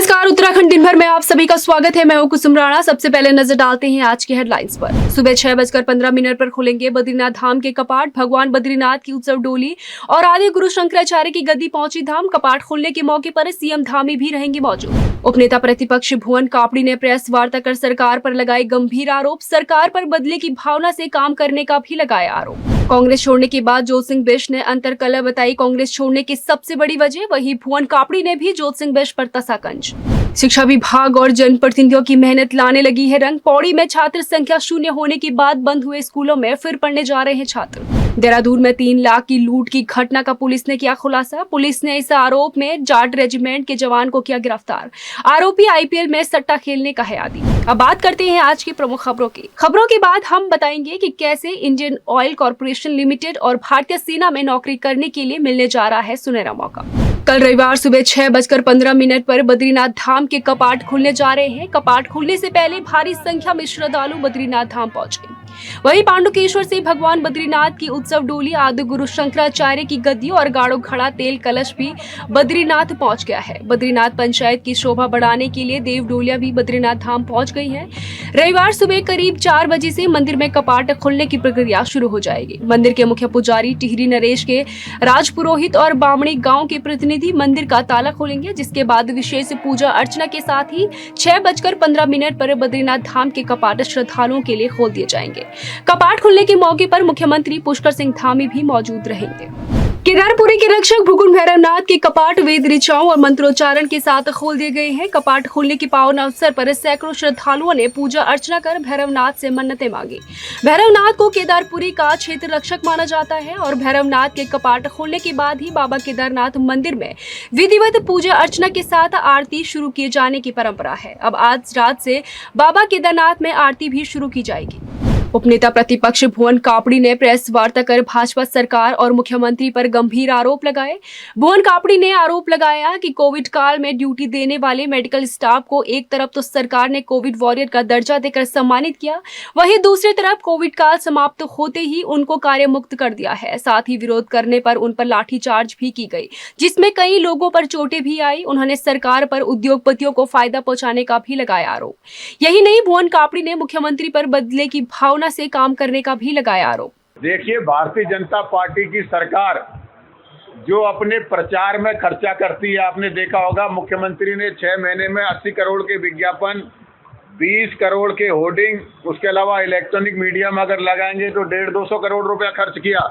नमस्कार, उत्तराखंड दिन भर में आप सभी का स्वागत है। मैं हूं कुसुम राणा। सबसे पहले नजर डालते हैं आज की हेडलाइंस पर। सुबह 6:15 पर खुलेंगे बद्रीनाथ धाम के कपाट। भगवान बद्रीनाथ की उत्सव डोली और आदि गुरु शंकराचार्य की गद्दी पहुंची धाम। कपाट खुलने के मौके पर सीएम धामी भी रहेंगे मौजूद। उपनेता प्रतिपक्ष भुवन कापड़ी ने प्रेस वार्ता कर सरकार पर लगाए गंभीर आरोप। सरकार पर बदले की भावना से काम करने का भी लगाया आरोप। कांग्रेस छोड़ने के बाद जोत सिंह बिष्ट ने अंतरकलह बताई कांग्रेस छोड़ने की सबसे बड़ी वजह। वहीं भुवन कापड़ी ने भी जोत सिंह बिष्ट पर तसाकंज। शिक्षा विभाग और जनप्रतिनिधियों की मेहनत लाने लगी है रंग। पौड़ी में छात्र संख्या शून्य होने के बाद बंद हुए स्कूलों में फिर पढ़ने जा रहे हैं छात्र। देहरादून में 3 लाख की लूट की घटना का पुलिस ने किया खुलासा। पुलिस ने इस आरोप में जाट रेजिमेंट के जवान को किया गिरफ्तार। आरोपी आईपीएल में सट्टा खेलने का है आदी। अब बात करते हैं आज की प्रमुख खबरों की। खबरों के बाद हम बताएंगे कि कैसे इंडियन ऑयल कॉर्पोरेशन लिमिटेड और भारतीय सेना में नौकरी करने के लिए मिलने जा रहा है सुनहरा मौका। कल रविवार सुबह 6:15 पर बद्रीनाथ धाम के कपाट खुलने जा रहे हैं। कपाट खुलने से पहले भारी संख्या में श्रद्धालु बद्रीनाथ धाम पहुंच गए। वहीं पांडुकेश्वर से भगवान बद्रीनाथ की उत्सव डोली, आदि गुरु शंकराचार्य की गद्दी और गाड़ो घड़ा तेल कलश भी बद्रीनाथ पहुंच गया है। बद्रीनाथ पंचायत की शोभा बढ़ाने के लिए देव डोलियां भी बद्रीनाथ धाम पहुंच गई है। रविवार सुबह करीब 4 बजे से मंदिर में कपाट खुलने की प्रक्रिया शुरू हो जाएगी। मंदिर के मुख्य पुजारी टिहरी नरेश के राजपुरोहित और बामणी गांव के प्रतिनिधि मंदिर का ताला खोलेंगे, जिसके बाद विशेष पूजा अर्चना के साथ ही 6:15 पर बद्रीनाथ धाम के कपाट श्रद्धालुओं के लिए खोल दिए जाएंगे। कपाट खुलने के मौके पर मुख्यमंत्री पुष्कर सिंह धामी भी मौजूद रहेंगे। केदारपुरी के रक्षक भुकुन भैरवनाथ के कपाट वेद ऋचाओं और मंत्रोच्चारण के साथ खोल दिए गए हैं। कपाट खुलने के पावन अवसर पर सैकड़ों श्रद्धालुओं ने पूजा अर्चना कर भैरवनाथ से मन्नतें मांगी। भैरवनाथ को केदारपुरी का क्षेत्र रक्षक माना जाता है और भैरवनाथ के कपाट खुलने के बाद ही बाबा केदारनाथ मंदिर में विधिवत पूजा अर्चना के साथ आरती शुरू किए जाने की परंपरा है। अब आज रात से बाबा केदारनाथ में आरती भी शुरू की जाएगी। उपनेता प्रतिपक्ष भुवन कापड़ी ने प्रेस वार्ता कर भाजपा सरकार और मुख्यमंत्री पर गंभीर आरोप लगाए। भुवन कापड़ी ने आरोप लगाया कि कोविड काल में ड्यूटी देने वाले मेडिकल स्टाफ को एक तरफ तो सरकार ने कोविड वॉरियर का दर्जा देकर सम्मानित किया, वहीं दूसरी तरफ कोविड काल समाप्त होते ही उनको कार्य मुक्त कर दिया है। साथ ही विरोध करने पर उन पर लाठीचार्ज भी की गई, जिसमें कई लोगों पर चोटें भी आई। उन्होंने सरकार पर उद्योगपतियों को फायदा पहुंचाने का भी लगाया आरोप। यही नहीं, भुवन कापड़ी ने मुख्यमंत्री पर बदले की भावना से काम करने का भी लगाया आरोप। देखिए, भारतीय जनता पार्टी की सरकार जो अपने प्रचार में खर्चा करती है, आपने देखा होगा मुख्यमंत्री ने 6 महीने में 80 करोड़ के विज्ञापन, 20 करोड़ के होर्डिंग, उसके अलावा इलेक्ट्रॉनिक मीडिया में अगर लगाएंगे तो 150-200 करोड़ रुपया खर्च किया।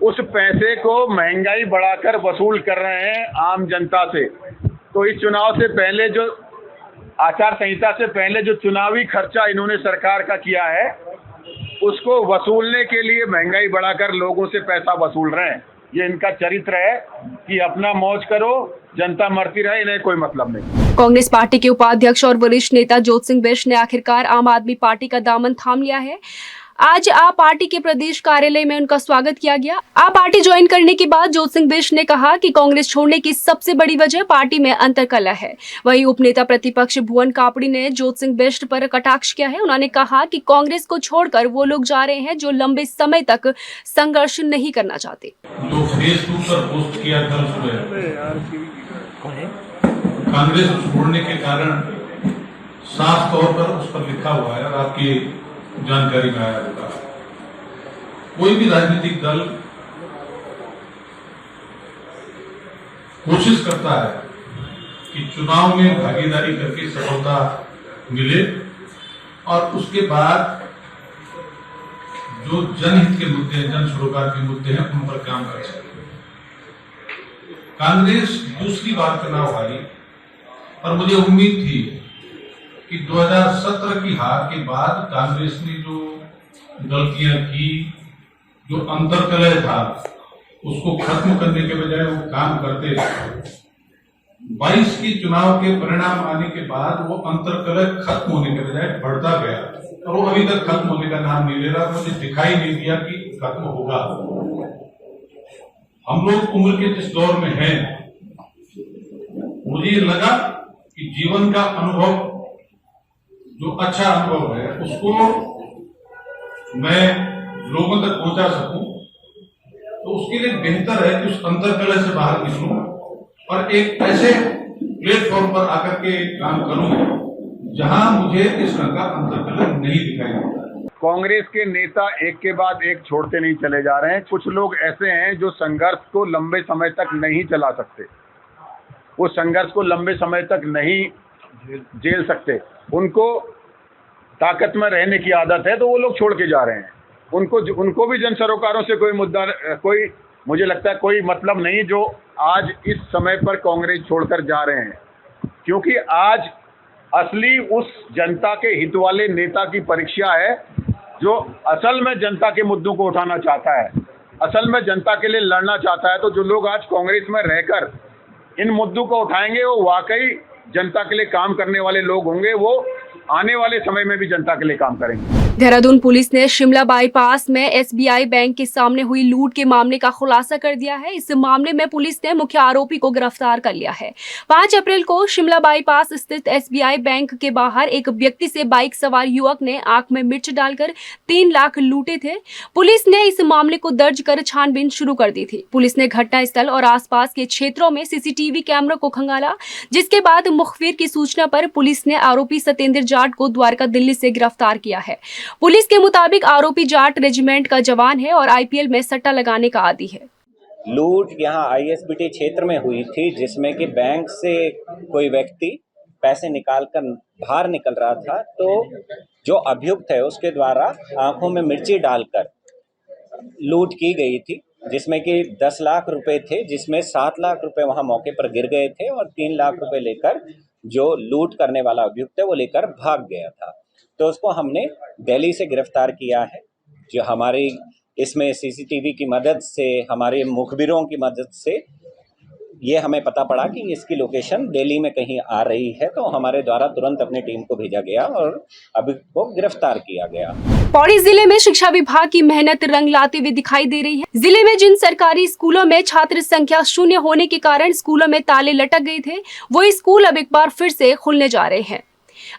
उस पैसे को महंगाई बढ़ाकर वसूल कर रहे हैं आम जनता से। तो इस चुनाव से पहले जो आचार संहिता से पहले जो चुनावी खर्चा इन्होंने सरकार का किया है, उसको वसूलने के लिए महंगाई बढ़ाकर लोगों से पैसा वसूल रहे हैं। ये इनका चरित्र है कि अपना मौज करो, जनता मरती रहे, इन्हें कोई मतलब नहीं। कांग्रेस पार्टी के उपाध्यक्ष और वरिष्ठ नेता जोत सिंह बिष्ट ने आखिरकार आम आदमी पार्टी का दामन थाम लिया है। आज आप पार्टी के प्रदेश कार्यालय में उनका स्वागत किया गया। आप पार्टी ज्वाइन करने के बाद जोत सिंह बिष्ट ने कहा कि कांग्रेस छोड़ने की सबसे बड़ी वजह पार्टी में अंतरकलह है। वहीं उपनेता प्रतिपक्ष भुवन कापड़ी ने जोत सिंह बिष्ट पर कटाक्ष किया है। उन्होंने कहा कि कांग्रेस को छोड़कर वो लोग जा रहे हैं जो लंबे समय तक संघर्ष नहीं करना चाहते। जो फेसबुक पर पोस्ट किया था कांग्रेस छोड़ने के कारण साफ तौर पर उस पर लिखा हुआ है और आपकी जानकारी में आया होगा। कोई भी राजनीतिक दल कोशिश करता है कि चुनाव में भागीदारी करके सफलता मिले और उसके बाद जो जनहित के मुद्दे, जन सरोकार के मुद्दे हैं, उन पर काम कर सके। कांग्रेस दूसरी बार चुनाव हारी और मुझे उम्मीद थी कि 2017 की हार के बाद कांग्रेस ने जो गलतियां की, जो अंतरकलह था, उसको खत्म करने के बजाय वो काम करते रहे। 22 की चुनाव के परिणाम आने के बाद वो अंतरकलह खत्म होने के बजाय बढ़ता गया और वो अभी तक खत्म होने का नाम नहीं ले रहा। मुझे दिखाई नहीं दिया कि खत्म होगा। हम लोग उम्र के जिस दौर में हैं, मुझे लगा कि जीवन का अनुभव, जो अच्छा अनुभव है, उसको मैं लोगों तक पहुंचा सकूं, तो उसके लिए बेहतर है कि उस अंतरकलह से बाहर निकलूं और एक ऐसे प्लेटफॉर्म पर आकर के काम करूं जहां मुझे इस ढंग का अंतर्कलह नहीं दिखाई देता। कांग्रेस के नेता एक के बाद एक छोड़ते नहीं चले जा रहे हैं। कुछ लोग ऐसे हैं जो संघर्ष को लंबे समय तक नहीं चला सकते, वो संघर्ष को लंबे समय तक नहीं झेल सकते, उनको ताकत में रहने की आदत है, तो वो लोग छोड़ के जा रहे हैं। उनको भी जन सरोकारों से कोई मुझे लगता है कोई मतलब नहीं जो आज इस समय पर कांग्रेस छोड़कर जा रहे हैं, क्योंकि आज असली उस जनता के हित वाले नेता की परीक्षा है जो असल में जनता के मुद्दों को उठाना चाहता है, असल में जनता के लिए लड़ना चाहता है। तो जो लोग आज कांग्रेस में रहकर इन मुद्दों को उठाएंगे वो वाकई जनता के लिए काम करने वाले लोग होंगे, वो आने वाले समय में भी जनता के लिए काम करेंगे। देहरादून पुलिस ने शिमला बाईपास में एसबीआई बैंक के सामने हुई लूट के मामले का खुलासा कर दिया है। इस मामले में पुलिस ने मुख्य आरोपी को गिरफ्तार कर लिया है। 5 अप्रैल को शिमला बाईपास स्थित एसबीआई बैंक के बाहर एक व्यक्ति से बाइक सवार युवक ने आंख में मिर्च डालकर 3 लाख लूटे थे। पुलिस ने इस मामले को दर्ज कर छानबीन शुरू कर दी थी। पुलिस ने घटनास्थल और आसपास के क्षेत्रों में सीसीटीवी कैमरों को खंगाला, जिसके बाद मुखबिर की सूचना पर पुलिस ने आरोपी सतेंद्र जाट को द्वारका दिल्ली से गिरफ्तार किया है। पुलिस के मुताबिक आरोपी जाट रेजिमेंट का जवान है और आईपीएल में सट्टा लगाने का आदी है। लूट यहाँ आईएसबीटी क्षेत्र में हुई थी, जिसमें कि बैंक से कोई व्यक्ति पैसे निकालकर बाहर निकल रहा था, तो जो अभियुक्त है उसके द्वारा आंखों में मिर्ची डालकर लूट की गई थी, जिसमें कि 10 लाख रुपए थे, जिसमें 7 लाख रुपए वहां मौके पर गिर गए थे और 3 लाख रुपए लेकर जो लूट करने वाला अभियुक्त है वो लेकर भाग गया था। तो उसको हमने दिल्ली से गिरफ्तार किया है। जो हमारी इसमें सीसीटीवी की मदद से, हमारे मुखबिरों की मदद से ये हमें पता पड़ा कि इसकी लोकेशन दिल्ली में कहीं आ रही है, तो हमारे द्वारा तुरंत अपनी टीम को भेजा गया और अभियुक्त को गिरफ्तार किया गया। पौड़ी जिले में शिक्षा विभाग की मेहनत रंग लाते हुए दिखाई दे रही है। जिले में जिन सरकारी स्कूलों में छात्र संख्या 0 होने के कारण स्कूलों में ताले लटक गए थे, वो स्कूल अब एक बार फिर से खुलने जा रहे हैं।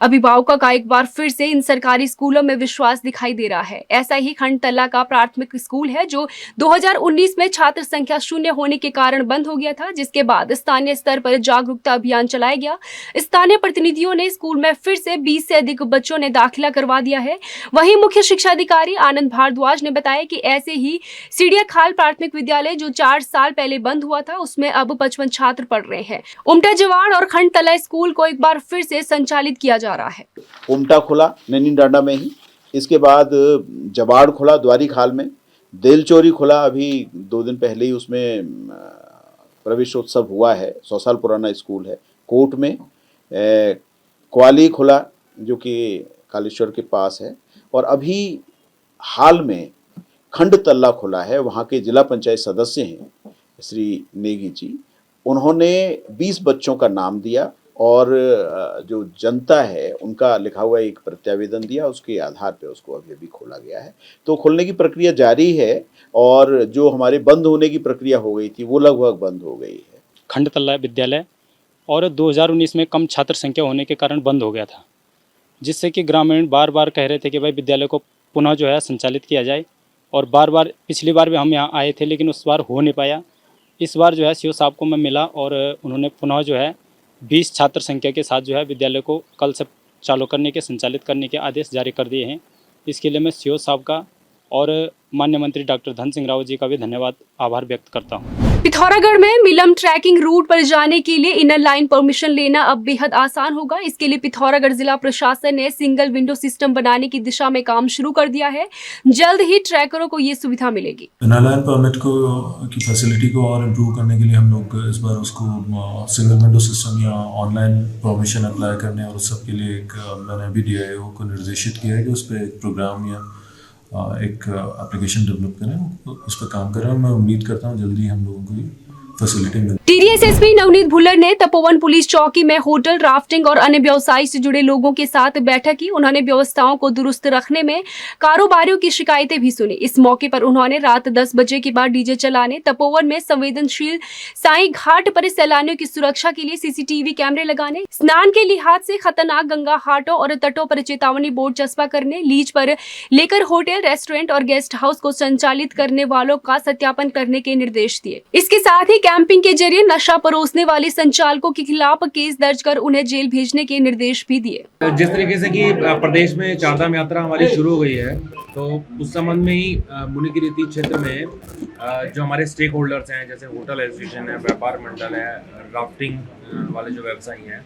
अभिभावकों का एक बार फिर से इन सरकारी स्कूलों में विश्वास दिखाई दे रहा है। ऐसा ही खंडतला का प्राथमिक स्कूल है जो 2019 में छात्र संख्या 0 होने के कारण बंद हो गया था, जिसके बाद स्थानीय स्तर पर जागरूकता अभियान चलाया गया। स्थानीय प्रतिनिधियों ने स्कूल में फिर से 20 से अधिक बच्चों ने दाखिला करवा दिया है। वहीं मुख्य शिक्षा अधिकारी आनंद भारद्वाज ने बताया कि ऐसे ही सीढ़िया खाल प्राथमिक विद्यालय जो 4 साल पहले बंद हुआ था, उसमें अब 55 छात्र पढ़ रहे हैं। उमटा जवाड़ और खंडतला स्कूल को एक बार फिर से संचालित किया जा रहा है। उमटा खुला नैनी डांडा में ही, इसके बाद जवाड़ खुला द्वारी खाल में, देलचोरी खुला अभी 2 दिन पहले ही, उसमें प्रवेशोत्सव हुआ है। 100 साल पुराना स्कूल है। कोट में क्वाली खुला जो कि कालेश्वर के पास है, और अभी हाल में खंडतल्ला खुला है। वहाँ के जिला पंचायत सदस्य हैं श्री नेगी जी, उन्होंने 20 बच्चों का नाम दिया और जो जनता है उनका लिखा हुआ एक प्रत्यावेदन दिया, उसके आधार पे उसको अभी खोला गया है। तो खोलने की प्रक्रिया जारी है और जो हमारे बंद होने की प्रक्रिया हो गई थी वो लगभग बंद हो गई है। खंडतल्ला विद्यालय और 2019 में कम छात्र संख्या होने के कारण बंद हो गया था, जिससे कि ग्रामीण बार बार कह रहे थे कि भाई विद्यालय को पुनः जो है संचालित किया जाए। और बार बार पिछली बार भी हम यहाँ आए थे, लेकिन उस बार हो नहीं पाया। इस बार जो है सीओ साहब को मैं मिला और उन्होंने पुनः जो है 20 छात्र संख्या के साथ जो है विद्यालय को कल से चालू करने के, संचालित करने के आदेश जारी कर दिए हैं। इसके लिए मैं सीओ साहब का और माननीय मंत्री डॉक्टर धन सिंह रावत जी का भी धन्यवाद, आभार व्यक्त करता हूँ। पिथौरागढ़ में मिलम ट्रैकिंग रूट पर जाने के लिए इनर लाइन परमिशन लेना अब बेहद आसान होगा। इसके लिए पिथौरागढ़ जिला प्रशासन ने सिंगल विंडो सिस्टम बनाने की दिशा में काम शुरू कर दिया है। जल्द ही ट्रैकरों को ये सुविधा मिलेगी। इनर लाइन परमिट की फैसिलिटी को और इम्प्रूव करने के लिए हम लोग इस बार उसको सिंगल विंडो सिस्टम या ऑनलाइन परमिशन अप्लाई करने और उस सब के लिए मैंने अभी DIO को निर्देशित किया है कि उस पर एक प्रोग्राम या एक एप्लीकेशन डेवलप करें, उस पर काम करें। मैं उम्मीद करता हूँ जल्दी हम लोगों को फैसिलिटी मिले। TDS SP नवनीत भुल्लर ने तपोवन पुलिस चौकी में होटल, राफ्टिंग और अन्य व्यवसाय से जुड़े लोगों के साथ बैठक की। उन्होंने व्यवस्थाओं को दुरुस्त रखने में कारोबारियों की शिकायतें भी सुनी। इस मौके पर उन्होंने रात 10 बजे के बाद डीजे चलाने, तपोवन में संवेदनशील साईं घाट पर सैलानियों की सुरक्षा के लिए CCTV कैमरे लगाने, स्नान के लिहाज से खतरनाक गंगा घाटों और तटों पर चेतावनी बोर्ड चस्पा करने, लीज पर लेकर होटल, रेस्टोरेंट और गेस्ट हाउस को संचालित करने वालों का सत्यापन करने के निर्देश दिए। इसके साथ ही कैंपिंग के जरिए नशा परोसने वाले संचालकों के खिलाफ केस दर्ज कर उन्हें जेल भेजने के निर्देश भी दिए। जिस तरीके से कि प्रदेश में चारधाम यात्रा हमारी शुरू हो गई है, तो उस संबंध में ही मुनिगिरी क्षेत्र में जो हमारे स्टेक होल्डर्स हैं, जैसे होटल एसोसिएशन है, व्यापार मंडल है, राफ्टिंग वाले जो व्यवसायी हैं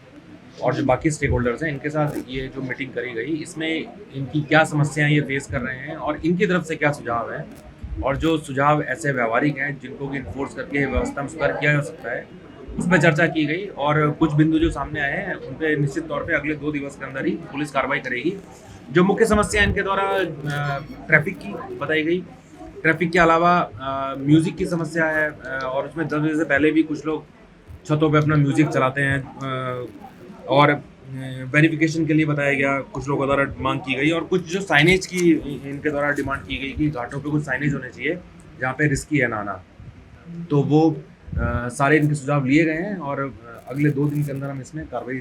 और जो बाकी स्टेक होल्डर्स हैं, इनके साथ ये जो मीटिंग करी गई, इसमें इनकी क्या समस्याएं ये फेस कर रहे हैं और इनकी तरफ से क्या सुझाव है, और जो सुझाव ऐसे व्यावहारिक हैं जिनको कि इन्फोर्स करके व्यवस्था में सुधार किया जा सकता है, उस पर चर्चा की गई। और कुछ बिंदु जो सामने आए हैं उन पर निश्चित तौर पे अगले 2 दिवस के अंदर ही पुलिस कार्रवाई करेगी। जो मुख्य समस्या इनके द्वारा ट्रैफिक की बताई गई, ट्रैफिक के अलावा म्यूज़िक की समस्या है, और उसमें 10 बजे से पहले भी कुछ लोग छतों पे अपना म्यूज़िक चलाते हैं, और वेरिफिकेशन के लिए बताया गया, कुछ लोगों द्वारा मांग की गई। और कुछ जो साइनेज की इनके द्वारा डिमांड की गई कि घाटों पे कुछ साइनेज होने चाहिए जहाँ पे रिस्की है नहाना, तो वो सारे इनके सुझाव लिए गए हैं और अगले 2 दिन के अंदर हम इसमें कार्रवाई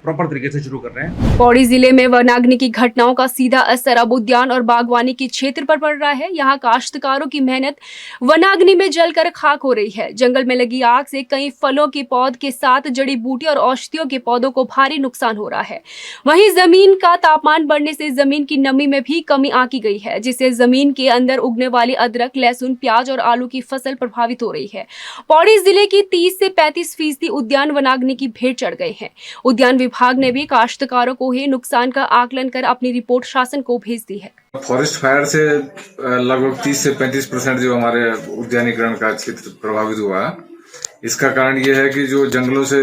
प्रॉपर तरीके से शुरू कर रहे हैं। पौड़ी जिले में वनाग्नि की घटनाओं का सीधा असर अब उद्यान और बागवानी के क्षेत्र पर पड़ रहा है। यहाँ काश्तकारों की मेहनत वनाग्नि में जलकर खाक हो रही है। जंगल में लगी आग से कई फलों के पौध के साथ जड़ी बूटी और औषधियों के पौधों को भारी नुकसान हो रहा है। वहीं जमीन का तापमान बढ़ने से जमीन की नमी में भी कमी आंकी गई है, जिससे जमीन के अंदर उगने वाली अदरक, लहसुन, प्याज और आलू की फसल प्रभावित हो रही है। पौड़ी जिले की 30 से 35% उद्यान वनाग्नि की भेंट चढ़ गए हैं। उद्यान विभाग ने भी काश्तकारों को हुए नुकसान का आकलन कर अपनी रिपोर्ट शासन को भेज दी है। फॉरेस्ट फायर से लगभग 30 से 35% जो हमारे उद्यानीकरण का क्षेत्र प्रभावित हुआ है। इसका कारण यह है कि जो जंगलों से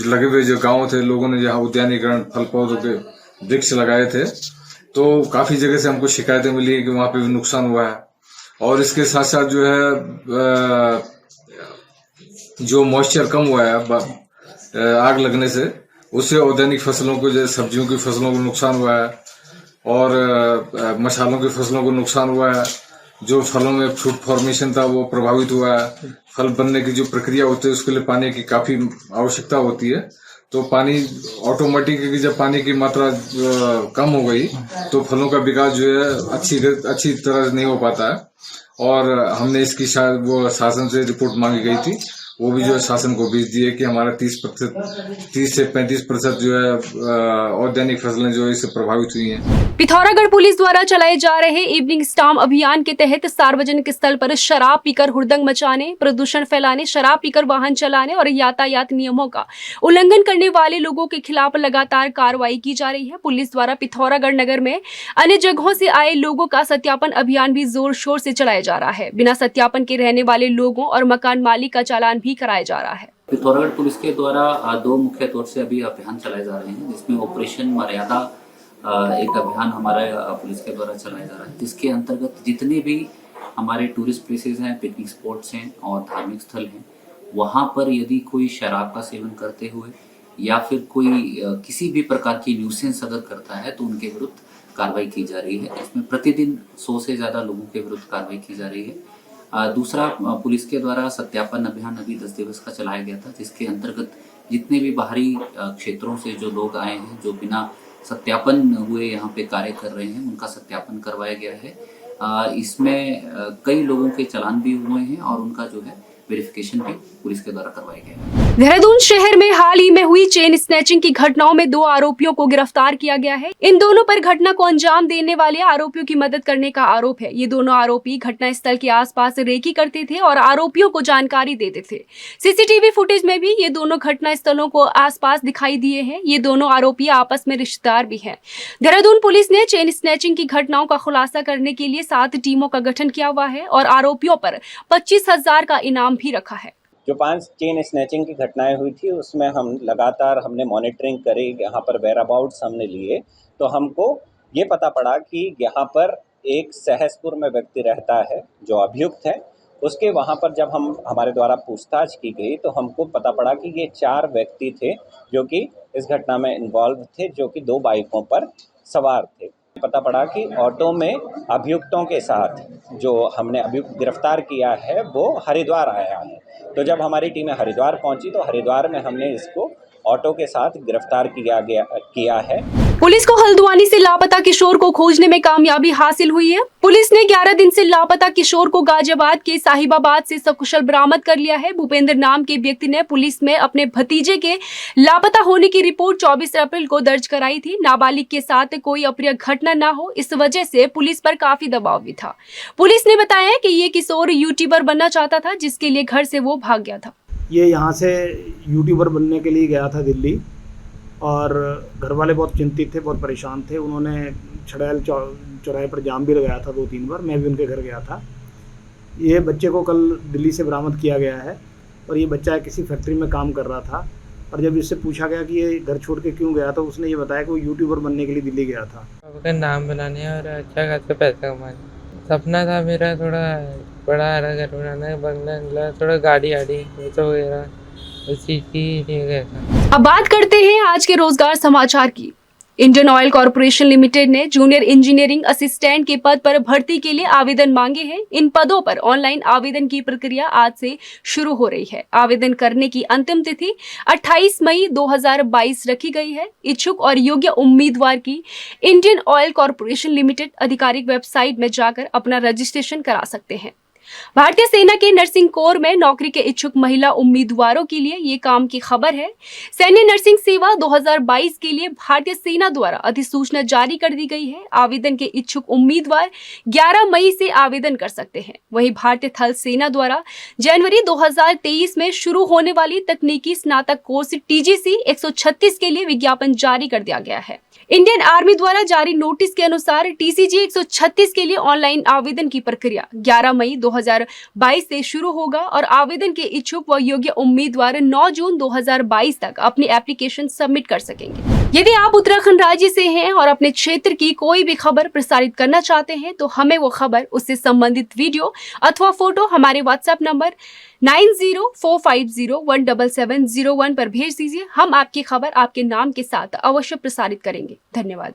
लगे हुए जो गांव थे, लोगों ने जहां उद्यानीकरण फल पौधों के वृक्ष लगाए थे, तो काफी जगह से हमको शिकायतें मिली है कि वहां पे भी नुकसान हुआ है। और इसके साथ साथ जो है जो मॉइस्चर कम हुआ है आग लगने से, उससे ऑर्गेनिक फसलों को, जैसे सब्जियों की फसलों को नुकसान हुआ है और मसालों की फसलों को नुकसान हुआ है। जो फलों में फ्रूट फॉर्मेशन था वो प्रभावित हुआ है। फल बनने की जो प्रक्रिया होती है उसके लिए पानी की काफी आवश्यकता होती है, तो पानी ऑटोमेटिक जब पानी की मात्रा कम हो गई तो फलों का विकास जो है अच्छी तरह नहीं हो पाता है। और हमने इसकी शायद वो शासन से रिपोर्ट मांगी गई थी, वो भी जो है शासन को भेज दी है कि हमारा 30 से 35% जो है ऑर्गेनिक फसलें जो है इससे प्रभावित हुई हैं। पिथौरागढ़ पुलिस द्वारा चलाए जा रहे इवनिंग स्टाम अभियान के तहत सार्वजनिक स्थल पर शराब पीकर हुड़दंग मचाने, प्रदूषण फैलाने, शराब पीकर वाहन चलाने और यातायात नियमों का उल्लंघन करने वाले लोगों के खिलाफ लगातार कार्रवाई की जा रही है। पुलिस द्वारा पिथौरागढ़ नगर में अन्य जगहों से आए लोगों का सत्यापन अभियान भी जोर शोर से चलाया जा रहा है। बिना सत्यापन के रहने वाले लोगों और मकान मालिक का चालान भी कराया जा रहा है। पिथौरागढ़ पुलिस के द्वारा 2 मुख्य तौर से अभी अभियान चलाए जा रहे हैं, जिसमें ऑपरेशन मर्यादा एक अभियान हमारे पुलिस के द्वारा चलाया जा रहा है, जिसके अंतर्गत जितने भी हमारे टूरिस्ट प्लेसेस हैं, पिकनिक स्पॉट्स हैं और धार्मिक स्थल हैं, वहाँ पर यदि कोई शराब का सेवन करते हुए या फिर कोई किसी भी प्रकार की न्यूसेंस अगर करता है तो उनके विरुद्ध कार्रवाई की जा रही है। इसमें प्रतिदिन 100 से ज़्यादा लोगों के विरुद्ध कार्रवाई की जा रही है। दूसरा, पुलिस के द्वारा सत्यापन अभियान अभी 10 दिवस का चलाया गया था, जिसके अंतर्गत जितने भी बाहरी क्षेत्रों से जो लोग आए हैं, जो बिना सत्यापन हुए यहाँ पे कार्य कर रहे हैं, उनका सत्यापन करवाया गया है। इसमें कई लोगों के चालान भी हुए हैं और उनका जो है वेरिफिकेशन भी पुलिस के द्वारा करवाया गया है। देहरादून शहर में हाल ही में हुई चेन स्नैचिंग की घटनाओं में 2 आरोपियों को गिरफ्तार किया गया है। इन दोनों पर घटना को अंजाम देने वाले आरोपियों की मदद करने का आरोप है। ये दोनों आरोपी घटना स्थल के आसपास रेकी करते थे और आरोपियों को जानकारी देते थे। सीसीटीवी फुटेज में भी ये दोनों घटना स्थलों को आसपास दिखाई दिए हैं। ये दोनों आरोपी आपस में रिश्तेदार भी हैं। देहरादून पुलिस ने चेन स्नैचिंग की घटनाओं का खुलासा करने के लिए 7 टीमों का गठन किया हुआ है और आरोपियों पर 25,000 का इनाम भी रखा है। जो 5 चेन स्नैचिंग की घटनाएं हुई थी उसमें हमने मॉनिटरिंग करी, यहाँ पर वेयरअबाउट्स हमने लिए, तो हमको ये पता पड़ा कि यहाँ पर एक सहसपुर में व्यक्ति रहता है जो अभियुक्त है। उसके वहाँ पर जब हमारे द्वारा पूछताछ की गई तो हमको पता पड़ा कि ये 4 व्यक्ति थे जो कि इस घटना में इन्वॉल्व थे, जो कि 2 बाइकों पर सवार थे। पता पड़ा कि ऑटो में अभियुक्तों के साथ जो हमने अभियुक्त गिरफ्तार किया है वो हरिद्वार आया है। तो जब हमारी टीमें हरिद्वार पहुंची तो हरिद्वार में हमने इसको ऑटो के साथ गिरफ्तार किया है। पुलिस को हल्द्वानी से लापता किशोर को खोजने में कामयाबी हासिल हुई है। पुलिस ने 11 दिन से लापता किशोर को गाजियाबाद के साहिबाबाद से सकुशल बरामद कर लिया है। भूपेंद्र नाम के व्यक्ति ने पुलिस में अपने भतीजे के लापता होने की रिपोर्ट 24 अप्रैल को दर्ज कराई थी। नाबालिग के साथ कोई अप्रिय घटना न हो, इस वजह से पुलिस पर काफी दबाव भी था। पुलिस ने बताया कि ये किशोर यूट्यूबर बनना चाहता था, जिसके लिए घर से वो भाग गया था। ये यहाँ से यूट्यूबर बनने के लिए गया था दिल्ली, और घर वाले बहुत चिंतित थे, बहुत परेशान थे। उन्होंने छड़ैल चौराहे पर जाम भी लगाया था 2-3 बार। मैं भी उनके घर गया था। ये बच्चे को कल दिल्ली से बरामद किया गया है, और ये बच्चा किसी फैक्ट्री में काम कर रहा था। और जब इससे पूछा गया कि ये घर छोड़ के क्यों गया, तो उसने ये बताया कि वो यूट्यूबर बनने के लिए दिल्ली गया था। अपना नाम बनाने और अच्छा खासा पैसा कमाने सपना था मेरा। थोड़ा बड़ा घर बनाना, बंगला, थोड़ा गाड़ी वगैरह उस चीज़ की गया था। अब बात करते हैं आज के रोजगार समाचार की। इंडियन ऑयल कॉर्पोरेशन लिमिटेड ने जूनियर इंजीनियरिंग असिस्टेंट के पद पर भर्ती के लिए आवेदन मांगे हैं। इन पदों पर ऑनलाइन आवेदन की प्रक्रिया आज से शुरू हो रही है। आवेदन करने की अंतिम तिथि 28 मई 2022 रखी गई है। इच्छुक और योग्य उम्मीदवार की इंडियन ऑयल कॉर्पोरेशन लिमिटेड आधिकारिक वेबसाइट में जाकर अपना रजिस्ट्रेशन करा सकते हैं। भारतीय सेना के नर्सिंग कोर में नौकरी के इच्छुक महिला उम्मीदवारों के लिए ये काम की खबर है। सैन्य नर्सिंग सेवा 2022 के लिए भारतीय सेना द्वारा अधिसूचना जारी कर दी गई है। आवेदन के इच्छुक उम्मीदवार 11 मई से आवेदन कर सकते हैं। वहीं भारतीय थल सेना द्वारा जनवरी 2023 में शुरू होने वाली तकनीकी स्नातक कोर्स TGC 136 के लिए विज्ञापन जारी कर दिया गया है। इंडियन आर्मी द्वारा जारी नोटिस के अनुसार TCG 136 के लिए ऑनलाइन आवेदन की प्रक्रिया 11 मई 2022 से शुरू होगा, और आवेदन के इच्छुक व योग्य उम्मीदवार 9 जून 2022 तक अपनी एप्लीकेशन सबमिट कर सकेंगे। यदि आप उत्तराखंड राज्य से हैं और अपने क्षेत्र की कोई भी खबर प्रसारित करना चाहते हैं, तो हमें वो खबर, उससे संबंधित वीडियो अथवा फोटो हमारे व्हाट्सएप नंबर 9045017701 पर भेज दीजिए। हम आपकी खबर आपके नाम के साथ अवश्य प्रसारित करेंगे। धन्यवाद।